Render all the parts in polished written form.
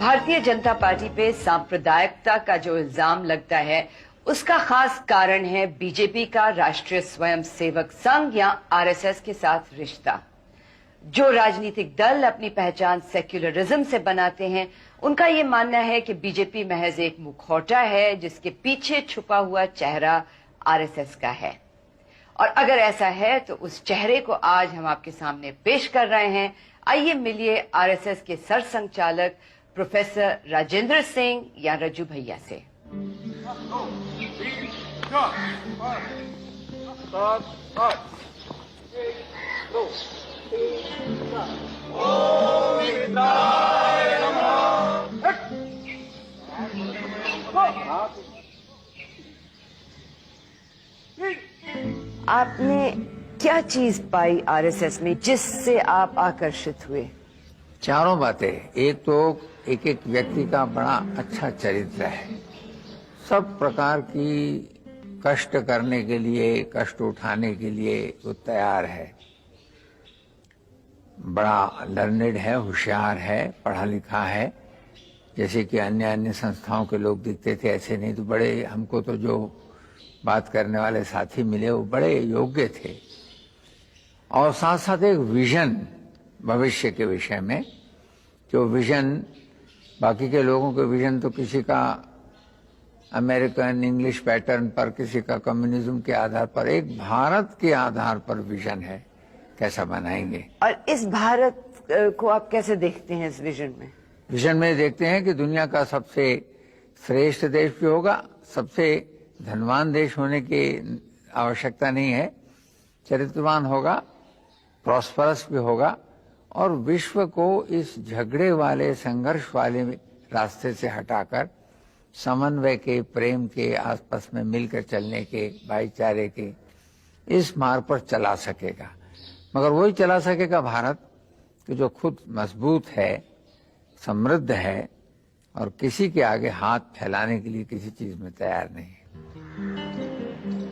Bharatiya Janata party पे सांप्रदायिकता का जो इल्जाम लगता है, उसका खास कारण है बीजेपी का राष्ट्रीय स्वयंसेवक संघ या आरएसएस के साथ रिश्ता। जो राजनीतिक दल अपनी पहचान सेक्युलरिज्म से बनाते हैं, उनका ये मानना है कि बीजेपी महज एक मुखौटा है जिसके पीछे छुपा हुआ चेहरा आरएसएस का है। और अगर ऐसा है तो उस चेहरे को आज हम आपके सामने पेश कर रहे हैं। आइए मिलिए आरएसएस के सरसंघचालक प्रोफेसर राजेंद्र सिंह या रज्जू भैया से। आपने क्या चीज पाई आरएसएस में जिससे आप आकर्षित हुए? चारों बातें। एक तो एक एक व्यक्ति का बड़ा अच्छा चरित्र है, सब प्रकार की कष्ट करने के लिए, कष्ट उठाने के लिए वो तैयार है। बड़ा लर्नेड है, होशियार है, पढ़ा लिखा है। जैसे कि अन्य अन्य संस्थाओं के लोग दिखते थे, ऐसे नहीं। तो बड़े, हमको तो जो बात करने वाले साथी मिले वो बड़े योग्य थे। और साथ साथ एक विजन भविष्य के विषय में, जो विजन बाकी के लोगों के विजन तो किसी का अमेरिकन इंग्लिश पैटर्न पर, किसी का कम्युनिज्म के आधार पर, एक भारत के आधार पर विजन है, कैसा बनाएंगे। और इस भारत को आप कैसे देखते हैं? इस विजन में देखते हैं कि दुनिया का सबसे श्रेष्ठ देश भी होगा, सबसे धनवान देश होने की आवश्यकता नहीं है, चरित्रवान होगा, प्रॉस्परस भी होगा, और विश्व को इस झगड़े वाले, संघर्ष वाले रास्ते से हटाकर समन्वय के, प्रेम के, आपस में मिलकर चलने के, भाईचारे के इस मार्ग पर चला सकेगा। मगर वही चला सकेगा भारत कि जो खुद मजबूत है, समृद्ध है और किसी के आगे हाथ फैलाने के लिए किसी चीज में तैयार नहीं है।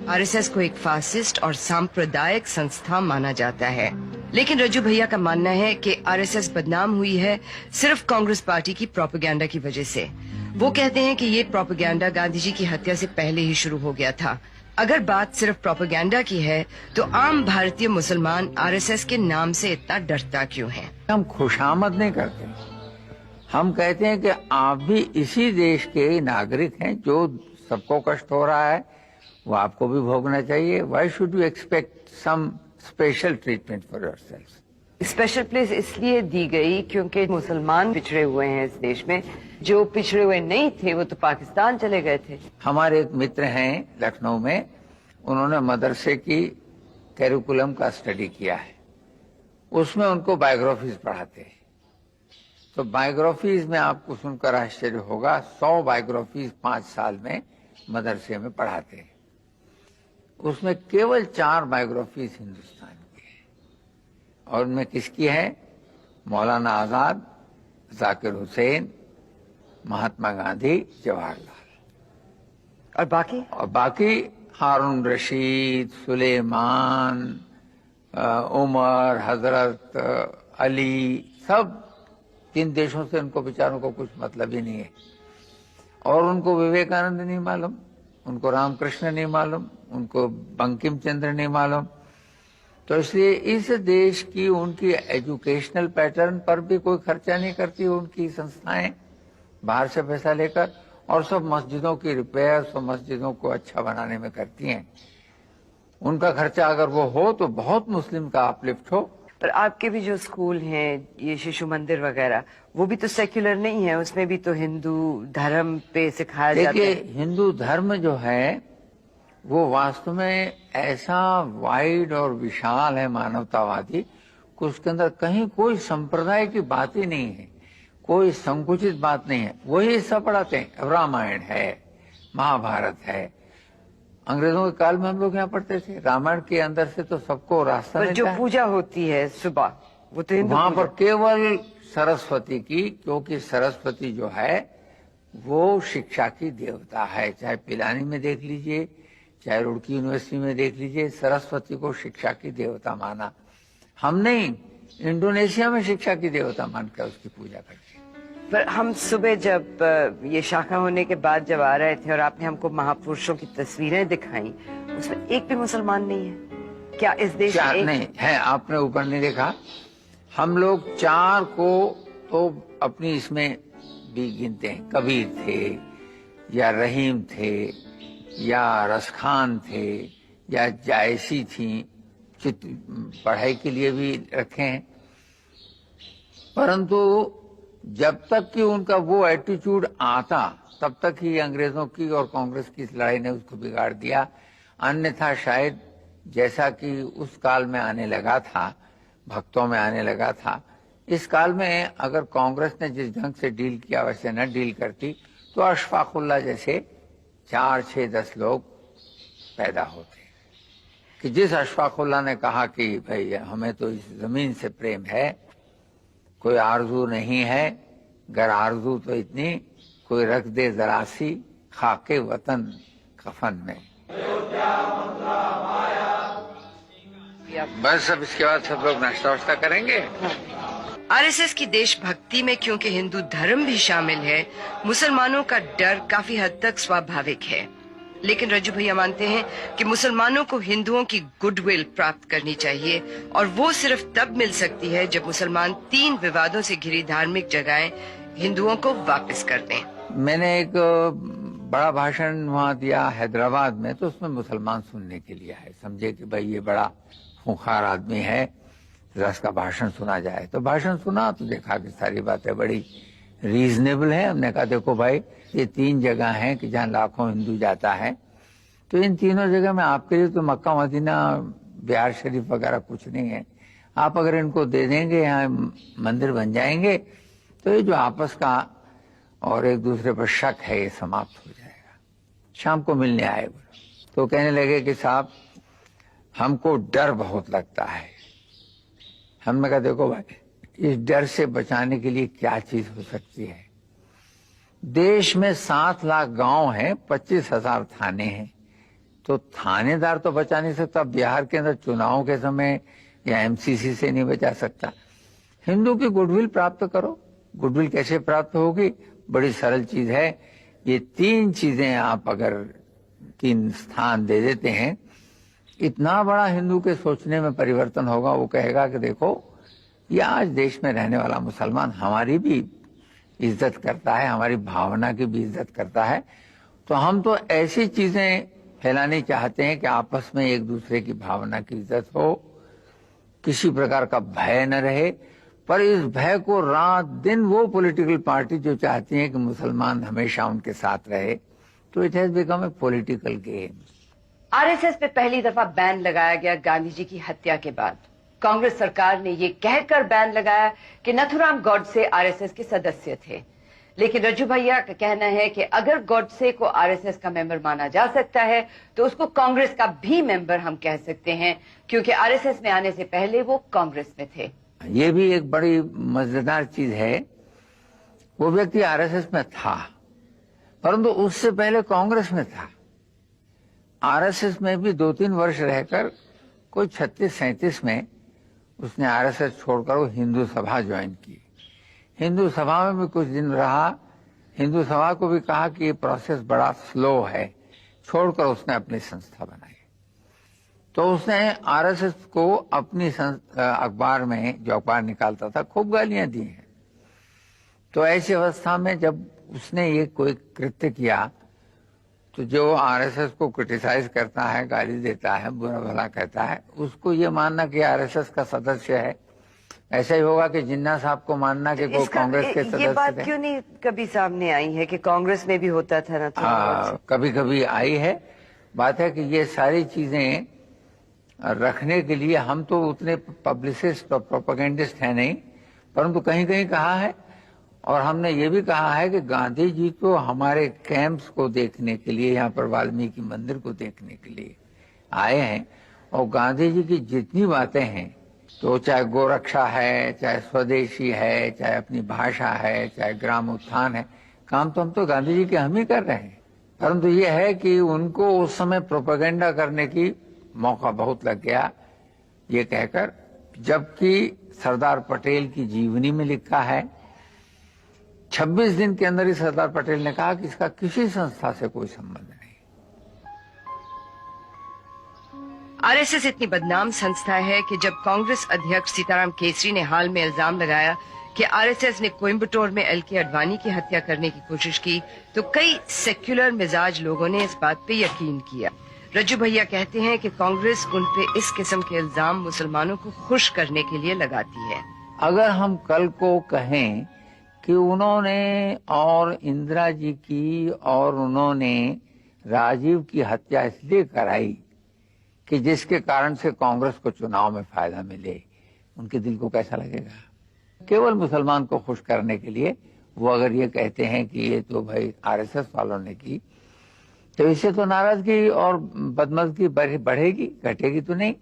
आरएसएस को एक फासिस्ट और सांप्रदायिक संस्था माना जाता है, लेकिन रज्जू भैया का मानना है कि आरएसएस बदनाम हुई है सिर्फ कांग्रेस पार्टी की प्रोपेगेंडा की वजह से। वो कहते हैं कि ये प्रोपेगेंडा गांधी जी की हत्या से पहले ही शुरू हो गया था। अगर बात सिर्फ प्रोपेगेंडा की है तो आम भारतीय मुसलमान आरएसएस के नाम से इतना डरता क्यों है? हम खुशामद नहीं करते, हम कहते हैं कि आप भी इसी देश के नागरिक हैं। जो सबको कष्ट हो रहा है वो आपको भी भोगना चाहिए। Why should you expect some special treatment for yourself? Special place इसलिए दी गई क्योंकि मुसलमान पिछड़े हुए हैं इस देश में। जो पिछड़े हुए नहीं थे वो तो पाकिस्तान चले गए थे। हमारे एक मित्र हैं लखनऊ में, उन्होंने मदरसे की कैरिकुलम का स्टडी किया है, उसमें उनको बायोग्राफीज पढ़ाते हैं। तो बायोग्राफीज में आपको सुनकर आश्चर्य होगा, 100 बायोग्राफीज 5 साल में मदरसे में पढ़ाते हैं। उसमें केवल 4 बायोग्राफीज हिंदुस्तान की है, और उनमें किसकी है? मौलाना आजाद, जाकिर हुसैन, महात्मा गांधी, जवाहरलाल। और बाकी हारून रशीद, सुलेमान, उमर, हजरत अली, सब तीन देशों से उनको बेचारों को कुछ मतलब ही नहीं है। और उनको विवेकानंद नहीं मालूम, उनको रामकृष्ण नहीं मालूम, उनको बंकिम चंद्र नहीं मालूम। तो इसलिए इस देश की उनकी एजुकेशनल पैटर्न पर भी कोई खर्चा नहीं करती उनकी संस्थाएं, बाहर से पैसा लेकर, और सब मस्जिदों की रिपेयर, सब मस्जिदों को अच्छा बनाने में करती हैं। उनका खर्चा अगर वो हो तो बहुत मुस्लिम का अपलिफ्ट हो। पर आपके भी जो स्कूल हैं, ये शिशु मंदिर वगैरह, वो भी तो सेक्युलर नहीं है, उसमें भी तो हिंदू धर्म पे सिखाया जाता है। देखिए, हिंदू धर्म जो है वो वास्तव में ऐसा वाइड और विशाल है, मानवतावादी, कि उसके अंदर कहीं कोई संप्रदाय की बात ही नहीं है, कोई संकुचित बात नहीं है। वही सब पढ़ाते हैं। रामायण है, महाभारत है। अंग्रेजों के काल में हम लोग यहाँ पढ़ते थे, रामायण के अंदर से तो सबको रास्ता मिलता है। जो पूजा होती है सुबह, वो तो वहां पर केवल सरस्वती की, क्योंकि सरस्वती जो है वो शिक्षा की देवता है। चाहे पिलानी में देख लीजिए, चाहे रुड़की यूनिवर्सिटी में देख लीजिए, सरस्वती को शिक्षा की देवता माना। हम नहीं, इंडोनेशिया में शिक्षा की देवता मानकर उसकी पूजा करते हैं। पर हम सुबह जब ये शाखा होने के बाद जब आ रहे थे और आपने हमको महापुरुषों की तस्वीरें दिखाई, उसमें एक भी मुसलमान नहीं है क्या इस देश में? नहीं है, आपने ऊपर नहीं देखा। हम लोग 4 को तो अपनी इसमें भी गिनते हैं। कबीर थे या रहीम थे या रसखान थे या जायसी थी, पढ़ाई के लिए भी रखे हैं। परंतु जब तक कि उनका वो एटीट्यूड आता तब तक ही अंग्रेजों की और कांग्रेस की इस लड़ाई ने उसको बिगाड़ दिया। अन्यथा शायद जैसा कि उस काल में आने लगा था, भक्तों में आने लगा था, इस काल में अगर कांग्रेस ने जिस ढंग से डील किया वैसे न डील करती तो अशफाकुल्ला जैसे 4, 6, 10 लोग पैदा होते। कि जिस अशफाकुल्ला ने कहा कि भाई हमें तो इस जमीन से प्रेम है, कोई आरजू नहीं है, गर आरजू तो इतनी कोई रख दे जरा सी खाके वतन कफन में। बस अब इसके बाद सब लोग नाश्ता वाश्ता करेंगे। आरएसएस की देशभक्ति में क्योंकि हिंदू धर्म भी शामिल है, मुसलमानों का डर काफी हद तक स्वाभाविक है। लेकिन रज्जू भैया मानते हैं कि मुसलमानों को हिंदुओं की गुडविल प्राप्त करनी चाहिए और वो सिर्फ तब मिल सकती है जब मुसलमान 3 विवादों से घिरी धार्मिक जगहें हिंदुओं को वापस कर दें। मैंने एक बड़ा भाषण वहाँ दिया हैदराबाद में, तो उसमें मुसलमान सुनने के लिए आए। समझे कि भाई ये बड़ा खूंखार आदमी है, जरा इसका भाषण सुना जाए। तो भाषण सुना तो देखा कि सारी बातें बड़ी रीजनेबल है। हमने कहा देखो भाई, ये 3 जगह हैं कि जहाँ लाखों हिंदू जाता है, तो इन तीनों जगह में आपके लिए तो मक्का मदीना बिहार शरीफ वगैरह कुछ नहीं है। आप अगर इनको दे देंगे, यहाँ मंदिर बन जाएंगे, तो ये जो आपस का और एक दूसरे पर शक है ये समाप्त हो जाएगा। शाम को मिलने आए बोलो, तो कहने लगे कि साहब हमको डर बहुत लगता है। हमने कहा देखो भाई, इस डर से बचाने के लिए क्या चीज हो सकती है? देश में 7 लाख गांव हैं, 25,000 थाने हैं, तो थानेदार तो बचा नहीं सकता। बिहार के अंदर चुनाव के समय या एमसीसी से नहीं बचा सकता। हिंदू की गुडविल प्राप्त करो। गुडविल कैसे प्राप्त होगी? बड़ी सरल चीज है। ये 3 चीजें आप अगर 3 स्थान दे देते हैं, इतना बड़ा हिंदू के सोचने में परिवर्तन होगा। वो कहेगा कि देखो, ये आज देश में रहने वाला मुसलमान हमारी भी इज्जत करता है, हमारी भावना की भी इज्जत करता है। तो हम तो ऐसी चीजें फैलानी चाहते हैं कि आपस में एक दूसरे की भावना की इज्जत हो, किसी प्रकार का भय न रहे। पर इस भय को रात दिन वो पॉलिटिकल पार्टी जो चाहती है कि मुसलमान हमेशा उनके साथ रहे, तो it has become a political game. RSS पे पहली दफा बैन लगाया गया गांधी जी की हत्या के बाद। कांग्रेस सरकार ने ये कहकर बैन लगाया कि नथुराम गॉडसे आरएसएस के सदस्य थे। लेकिन रज्जू भैया का कहना है कि अगर गॉडसे को आरएसएस का मेंबर माना जा सकता है, तो उसको कांग्रेस का भी मेंबर हम कह सकते हैं, क्योंकि आरएसएस में आने से पहले वो कांग्रेस में थे। ये भी एक बड़ी मजेदार चीज है। वो व्यक्ति आरएसएस में था, परंतु उससे पहले कांग्रेस में था। आरएसएस में भी 2-3 वर्ष रहकर कोई 36-37 में उसने आरएसएस छोड़कर वो हिंदू सभा ज्वाइन की। हिंदू सभा में भी कुछ दिन रहा। हिंदू सभा को भी कहा कि ये प्रोसेस बड़ा स्लो है, छोड़कर उसने अपनी संस्था बनाई। तो उसने आरएसएस को अपनी अखबार में, जो अखबार निकालता था, खूब गालियां दी हैं। तो ऐसी अवस्था में जब उसने ये कोई कृत्य किया, तो जो आरएसएस को क्रिटिसाइज करता है, गाली देता है, बुरा भला कहता है, उसको ये मानना कि आरएसएस का सदस्य है। ऐसा ही होगा कि जिन्ना साहब को मानना कि वो कांग्रेस के सदस्य ये बात क्यों नहीं कभी सामने आई है कि कांग्रेस में भी होता था ना? कभी कभी आई है। बात है कि ये सारी चीजें रखने के लिए हम तो उतने पब्लिसिस्ट और प्रोपेगेंडिस्ट हैं नहीं, परंतु कहीं कहीं कहा है। और हमने ये भी कहा है कि गांधी जी तो हमारे कैंप्स को देखने के लिए, यहाँ पर वाल्मीकि मंदिर को देखने के लिए आए हैं, और गांधी जी की जितनी बातें हैं, तो चाहे गोरक्षा है, चाहे स्वदेशी है, चाहे अपनी भाषा है, चाहे ग्राम उत्थान है, काम तो हम तो गांधी जी के हम ही कर रहे हैं। परंतु ये है कि उनको उस समय प्रोपेगेंडा करने की मौका बहुत लग गया, ये कहकर, जबकि सरदार पटेल की जीवनी में लिखा है 26 दिन के अंदर ही सरदार पटेल ने कहा कि इसका किसी संस्था से कोई संबंध नहीं। आरएसएस इतनी बदनाम संस्था है कि जब कांग्रेस अध्यक्ष सीताराम केसरी ने हाल में इल्जाम लगाया कि आरएसएस ने कोयम्बटूर में एलके अडवाणी की हत्या करने की कोशिश की, तो कई सेक्युलर मिजाज लोगों ने इस बात पे यकीन किया। रज्जू भैया कहते हैं कि कांग्रेस उन पे इस किस्म के इल्जाम मुसलमानों को खुश करने के लिए लगाती है। अगर हम कल को कहें कि उन्होंने और इंदिरा जी की और उन्होंने राजीव की हत्या इसलिए कराई कि जिसके कारण से कांग्रेस को चुनाव में फायदा मिले, उनके दिल को कैसा लगेगा? केवल मुसलमान को खुश करने के लिए वो अगर ये कहते हैं कि ये तो भाई आरएसएस वालों ने की, तो इससे तो नाराजगी और बदमज़गी बढ़ेगी, घटेगी तो नहीं।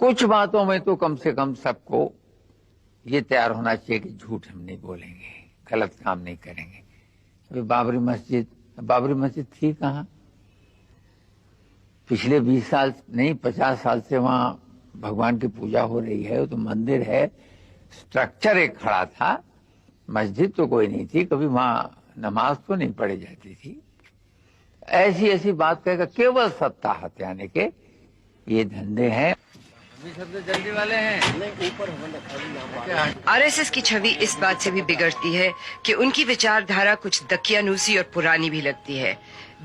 कुछ बातों में तो कम से कम सबको ये तैयार होना चाहिए कि झूठ हम नहीं बोलेंगे, गलत काम नहीं करेंगे। अभी बाबरी मस्जिद थी कहाँ? पिछले 20 साल नहीं 50 साल से वहां भगवान की पूजा हो रही है। वो तो मंदिर है, स्ट्रक्चर एक खड़ा था, मस्जिद तो कोई नहीं थी, कभी वहां नमाज तो नहीं पढ़ी जाती थी। ऐसी बात कहेगा, केवल सत्ता हथियाने के ये धंधे हैं। अभी सब तो जल्दी वाले हैं। आरएसएस की छवि इस बात से भी बिगड़ती है कि उनकी विचारधारा कुछ दकियानूसी और पुरानी भी लगती है।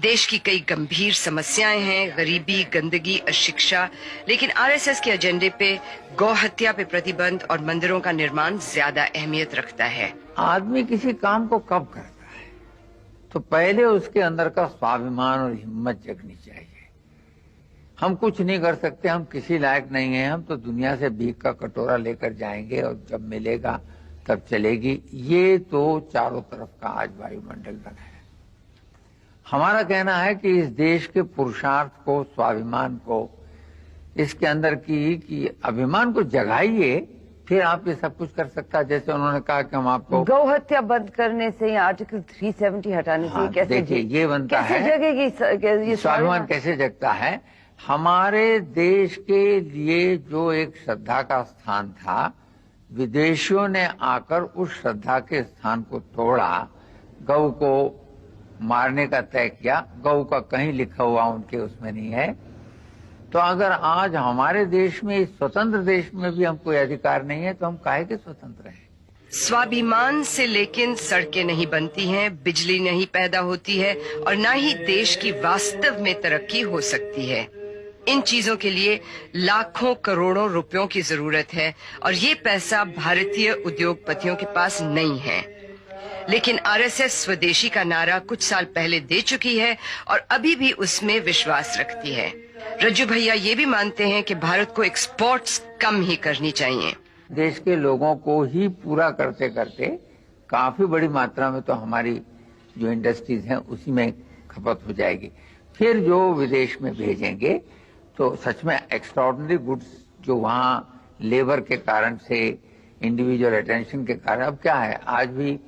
देश की कई गंभीर समस्याएं हैं, गरीबी, गंदगी, अशिक्षा, लेकिन आरएसएस के एजेंडे पे गौ हत्या पे प्रतिबंध और मंदिरों का निर्माण ज्यादा अहमियत रखता है। आदमी किसी काम को कब करता है तो पहले उसके अंदर का स्वाभिमान और हिम्मत जगनी चाहिए। हम कुछ नहीं कर सकते, हम किसी लायक नहीं हैं, हम तो दुनिया से भीख का कटोरा लेकर जाएंगे और जब मिलेगा तब चलेगी। ये तो चारों तरफ का आज वायुमंडल बना है। हमारा कहना है कि इस देश के पुरुषार्थ को, स्वाभिमान को, इसके अंदर की अभिमान को जगाइए, फिर आप ये सब कुछ कर सकता है। जैसे उन्होंने कहा कि हम आपको गौ हत्या बंद करने से या आर्टिकल 370 हटाने से कैसे देखिए ये बनता कैसे है, जगेगी ये स्वाभिमान कैसे जगता है। हमारे देश के लिए जो एक श्रद्धा का स्थान था, विदेशियों ने आकर उस श्रद्धा के स्थान को तोड़ा, गौ को मारने का तय किया। गौ का कहीं लिखा हुआ उनके उसमें नहीं है। तो अगर आज हमारे देश में, इस स्वतंत्र देश में भी हम कोई अधिकार नहीं है, तो हम काहे के स्वतंत्र हैं? स्वाभिमान से लेकिन सड़कें नहीं बनती हैं, बिजली नहीं पैदा होती है और न ही देश की वास्तव में तरक्की हो सकती है। इन चीजों के लिए लाखों करोड़ों रुपयों की जरूरत है और ये पैसा भारतीय उद्योगपतियों के पास नहीं है। लेकिन आरएसएस स्वदेशी का नारा कुछ साल पहले दे चुकी है और अभी भी उसमें विश्वास रखती है। रज्जू भैया ये भी मानते हैं कि भारत को एक्सपोर्ट्स कम ही करनी चाहिए। देश के लोगों को ही पूरा करते करते काफी बड़ी मात्रा में तो हमारी जो इंडस्ट्रीज हैं उसी में खपत हो जाएगी। फिर जो विदेश में भेजेंगे तो सच में एक्स्ट्राऑर्डिनरी गुड्स जो वहाँ लेबर के कारण से, इंडिविजुअल अटेंशन के कारण, अब क्या है आज भी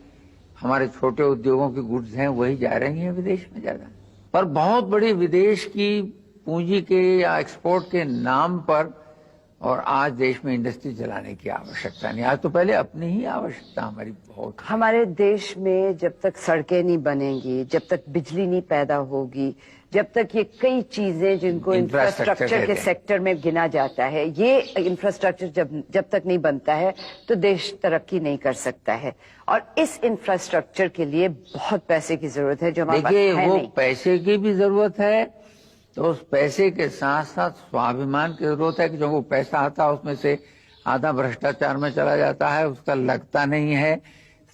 हमारे छोटे उद्योगों की गुड्स हैं वही जा रही हैं विदेश में ज्यादा। पर बहुत बड़ी विदेश की पूंजी के या एक्सपोर्ट के नाम पर और आज देश में इंडस्ट्री चलाने की आवश्यकता नहीं। आज तो पहले अपनी ही आवश्यकता हमारी बहुत। हमारे देश में जब तक सड़कें नहीं बनेंगी, जब तक बिजली नहीं पैदा होगी, जब तक ये कई चीजें जिनको इंफ्रास्ट्रक्चर के सेक्टर में गिना जाता है, ये इंफ्रास्ट्रक्चर जब तक नहीं बनता है तो देश तरक्की नहीं कर सकता है। और इस इंफ्रास्ट्रक्चर के लिए बहुत पैसे की जरूरत है जो हमारे पास है नहीं। देखिए वो पैसे की भी जरूरत है, तो उस पैसे के साथ साथ स्वाभिमान की जरूरत है कि जो वो पैसा आता है उसमें से आधा भ्रष्टाचार में चला जाता है, उसका लगता नहीं है।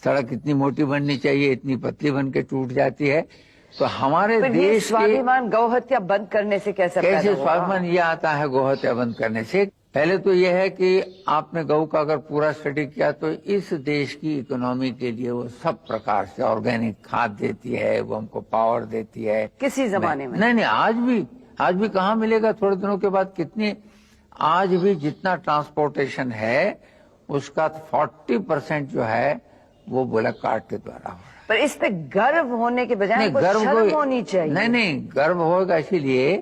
सड़क इतनी मोटी बननी चाहिए, इतनी पतली बन के टूट जाती है। तो हमारे देश स्वाभिमान गौ हत्या बंद करने से कैसे स्वाभिमान ये आता है गौ हत्या बंद करने से? पहले तो यह है कि आपने गौ का अगर पूरा स्टडी किया तो इस देश की इकोनॉमी के लिए वो सब प्रकार से ऑर्गेनिक खाद देती है, वो हमको पावर देती है। किसी जमाने में नहीं, आज भी कहाँ मिलेगा? थोड़े दिनों के बाद कितनी, आज भी जितना ट्रांसपोर्टेशन है उसका 40% जो है वो बुलक कार्ट के द्वारा हो रहा है। पर इस पे गर्व होने के बजाय शर्म होनी चाहिए। नहीं, गर्व होगा इसीलिए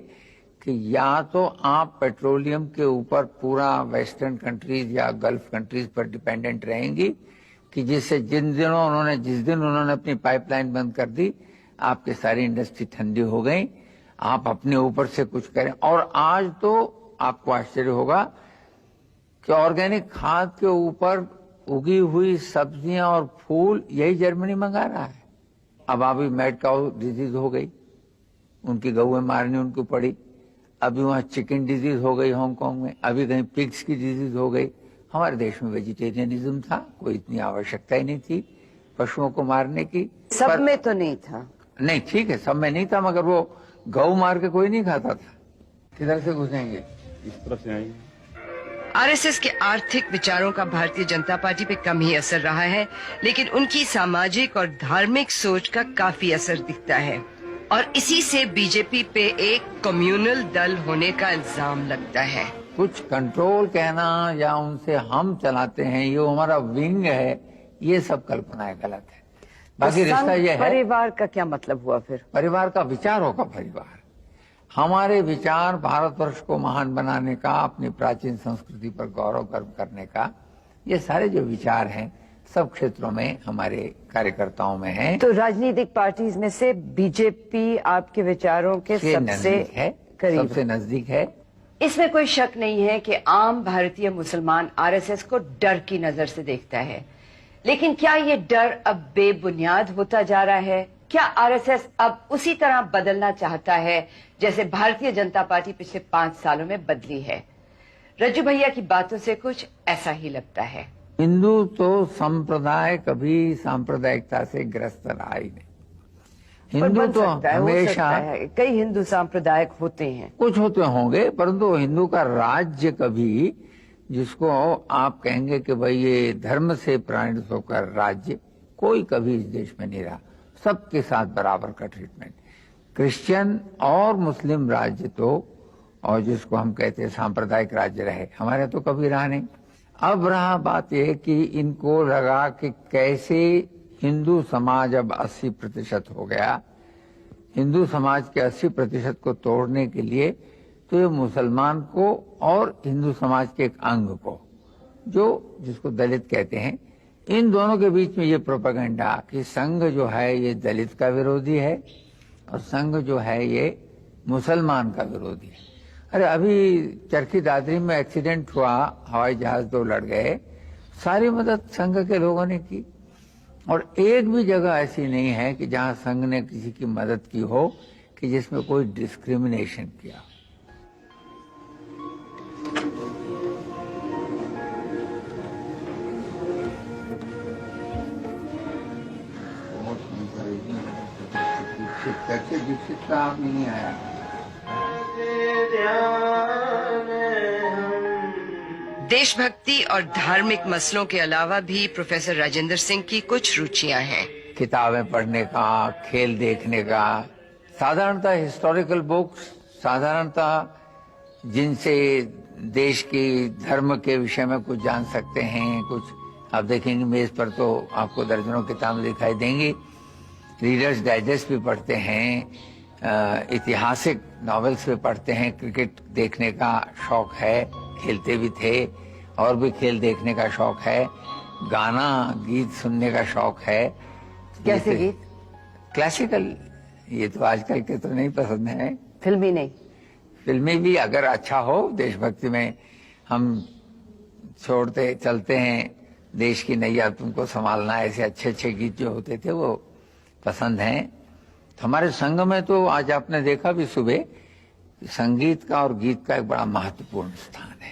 कि या तो आप पेट्रोलियम के ऊपर पूरा वेस्टर्न कंट्रीज या गल्फ कंट्रीज पर डिपेंडेंट रहेंगी, कि जिस दिन उन्होंने अपनी पाइपलाइन बंद कर दी, आपकी सारी इंडस्ट्री ठंडी हो गई, आप अपने ऊपर से कुछ करें। और आज तो आपको आश्चर्य होगा कि ऑर्गेनिक खाद के ऊपर उगी हुई सब्जियां और फूल यही जर्मनी मंगा रहा है। अब अभी मैड काउ डिजीज हो गई, उनकी गौएं मारनी उनको पड़ी। अभी वहां चिकन डिजीज हो गई हांगकांग में, अभी कहीं पिग्स की डिजीज हो गई। हमारे देश में वेजिटेरियनिज्म था, कोई इतनी आवश्यकता ही नहीं थी पशुओं को मारने की। सब में तो नहीं था। नहीं, ठीक है, सब में नहीं था, मगर वो गौ मार के कोई नहीं खाता था। किधर से घुसेंगे? इस तरफ से आएंगे। आरएसएस के आर्थिक विचारों का भारतीय जनता पार्टी पे कम ही असर रहा है, लेकिन उनकी सामाजिक और धार्मिक सोच का काफी असर दिखता है और इसी से बीजेपी पे एक कम्युनल दल होने का इल्जाम लगता है। कुछ कंट्रोल कहना या उनसे हम चलाते हैं, ये हमारा विंग है, ये सब कल्पनाएं गलत है। बाकी रिश्ता ये है। परिवार का क्या मतलब हुआ फिर? परिवार का विचार होगा परिवार। हमारे विचार भारतवर्ष को महान बनाने का, अपनी प्राचीन संस्कृति पर गौरव करने का, ये सारे जो विचार हैं सब क्षेत्रों में हमारे कार्यकर्ताओं में हैं। तो राजनीतिक पार्टीज में से बीजेपी आपके विचारों के सबसे करीब, सबसे नजदीक है। इसमें कोई शक नहीं है कि आम भारतीय मुसलमान आरएसएस को डर की नजर से देखता है, लेकिन क्या ये डर अब बेबुनियाद होता जा रहा है? क्या आरएसएस अब उसी तरह बदलना चाहता है जैसे भारतीय जनता पार्टी पिछले 5 सालों में बदली है? रज्जू भैया की बातों से कुछ ऐसा ही लगता है। हिंदू तो संप्रदाय कभी सांप्रदायिकता से ग्रस्त रहा ही नहीं। हिंदू तो हमेशा, कई हिंदू सांप्रदायिक होते हैं, कुछ होते होंगे, परंतु हिंदू का राज्य कभी, जिसको आप कहेंगे कि भाई ये धर्म से प्रेरित होकर राज्य, कोई कभी इस देश में नहीं रहा। सबके साथ बराबर का ट्रीटमेंट। क्रिश्चियन और मुस्लिम राज्य तो, और जिसको हम कहते हैं सांप्रदायिक राज्य रहे, हमारे तो कभी रहा नहीं। अब रहा बात यह कि इनको लगा कि कैसे हिंदू समाज अब 80% हो गया, हिंदू समाज के 80% को तोड़ने के लिए तो ये मुसलमान को और हिंदू समाज के एक अंग को, जो जिसको दलित कहते हैं, इन दोनों के बीच में ये प्रोपेगेंडा कि संघ जो है ये दलित का विरोधी है और संघ जो है ये मुसलमान का विरोधी है। अरे अभी चरखी दादरी में एक्सीडेंट हुआ, हवाई जहाज 2 लड़ गए, सारी मदद संघ के लोगों ने की और एक भी जगह ऐसी नहीं है कि जहां संघ ने किसी की मदद की हो कि जिसमें कोई डिस्क्रिमिनेशन किया। दीक्षित का आप नहीं आया। देशभक्ति और धार्मिक मसलों के अलावा भी प्रोफेसर राजेंद्र सिंह की कुछ रुचियां हैं। किताबें पढ़ने का, खेल देखने का, साधारणतः हिस्टोरिकल बुक्स, साधारणतः जिनसे देश की धर्म के विषय में कुछ जान सकते हैं। कुछ आप देखेंगे मेज पर तो आपको दर्जनों किताबें दिखाई देंगी। रीडर्स डाइजेस्ट भी पढ़ते हैं, ऐतिहासिक नॉवेल्स भी पढ़ते हैं, क्रिकेट देखने का शौक है, खेलते भी थे और भी खेल देखने का शौक है, गाना गीत सुनने का शौक है। कैसे गीत? क्लासिकल, ये तो आजकल के तो नहीं पसंद है। फिल्मी नहीं? फिल्मी भी अगर अच्छा हो, देशभक्ति में हम छोड़ते चलते हैं, देश की नैया तुमको संभालना, ऐसे अच्छे अच्छे गीत जो होते थे वो पसंद हैं। हमारे संघ में तो आज आपने देखा भी सुबह, संगीत का और गीत का एक बड़ा महत्वपूर्ण स्थान है।